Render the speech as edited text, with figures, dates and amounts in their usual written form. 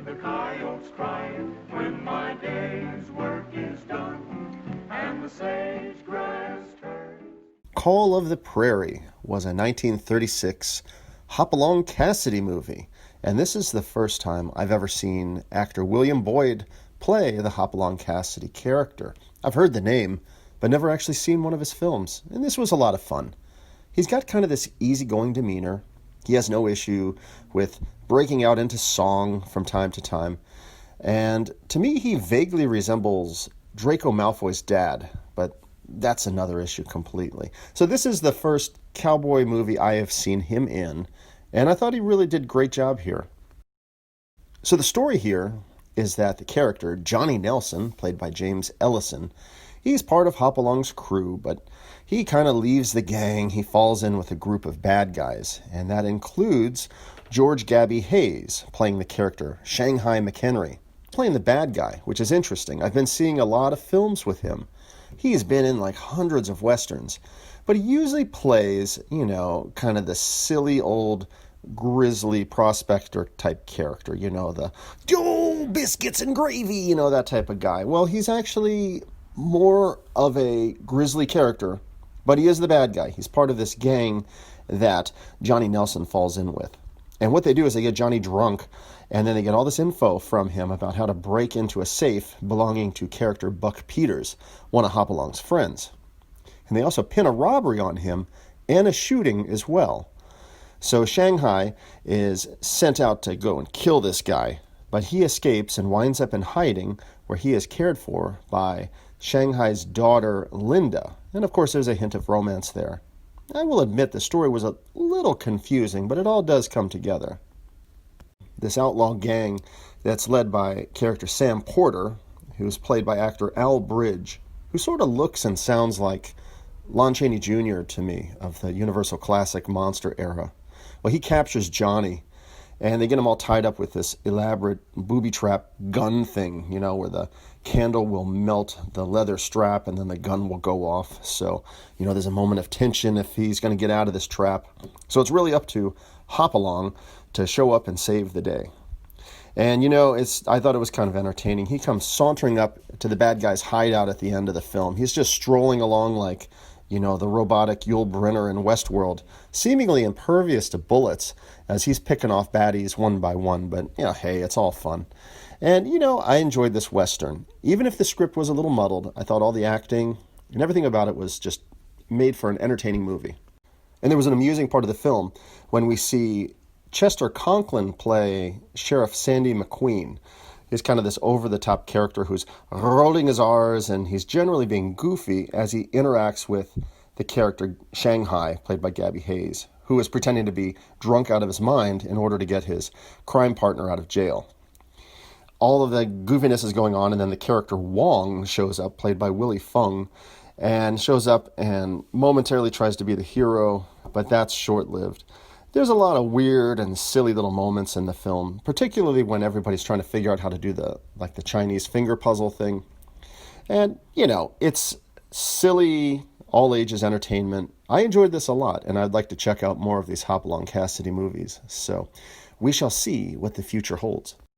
the coyotes cry when my day's work is done and the sage grass turns. Call of the Prairie was a 1936 Hopalong Cassidy movie, and this is the first time I've ever seen actor William Boyd play the Hopalong Cassidy character. I've heard the name, but never actually seen one of his films, and this was a lot of fun. He's got kind of this easygoing demeanor. He has no issue with breaking out into song from time to time, and to me he vaguely resembles Draco Malfoy's dad, but that's another issue completely. So this is the first cowboy movie I have seen him in, and I thought he really did a great job here. So the story here is that the character, Johnny Nelson, played by James Ellison, he's part of Hopalong's crew, but he kind of leaves the gang. He falls in with a group of bad guys, and that includes George Gabby Hayes, playing the character Shanghai McHenry, playing the bad guy, which is interesting. I've been seeing a lot of films with him. He's been in like hundreds of westerns, but he usually plays, kind of the silly old grizzly prospector type character, the biscuits and gravy, that type of guy. Well, he's actually more of a grizzly character, but he is the bad guy. He's part of this gang that Johnny Nelson falls in with. And what they do is they get Johnny drunk, and then they get all this info from him about how to break into a safe belonging to character Buck Peters, one of Hopalong's friends. And they also pin a robbery on him and a shooting as well. So Shanghai is sent out to go and kill this guy, but he escapes and winds up in hiding where he is cared for by Shanghai's daughter, Linda. And of course, there's a hint of romance there. I will admit the story was a little confusing, but it all does come together. This outlaw gang that's led by character Sam Porter, who's played by actor Al Bridge, who sort of looks and sounds like Lon Chaney Jr. to me of the Universal Classic Monster era. Well, he captures Johnny, and they get him all tied up with this elaborate booby trap gun thing, where the candle will melt the leather strap and then the gun will go off. So, there's a moment of tension if he's going to get out of this trap. So it's really up to Hopalong to show up and save the day. And, I thought it was kind of entertaining. He comes sauntering up to the bad guy's hideout at the end of the film. He's just strolling along like, the robotic Yul Bryner in Westworld, seemingly impervious to bullets as he's picking off baddies one by one. But, hey, it's all fun. And, I enjoyed this Western. Even if the script was a little muddled, I thought all the acting and everything about it was just made for an entertaining movie. And there was an amusing part of the film when we see Chester Conklin play Sheriff Sandy McQueen. He's kind of this over-the-top character who's rolling his R's, and he's generally being goofy as he interacts with the character Shanghai, played by Gabby Hayes, who is pretending to be drunk out of his mind in order to get his crime partner out of jail. All of the goofiness is going on, and then the character Wong shows up, played by Willie Fung, and shows up and momentarily tries to be the hero, but that's short-lived. There's a lot of weird and silly little moments in the film, particularly when everybody's trying to figure out how to do the Chinese finger puzzle thing. And, it's silly, all-ages entertainment. I enjoyed this a lot, and I'd like to check out more of these Hopalong Cassidy movies. So we shall see what the future holds.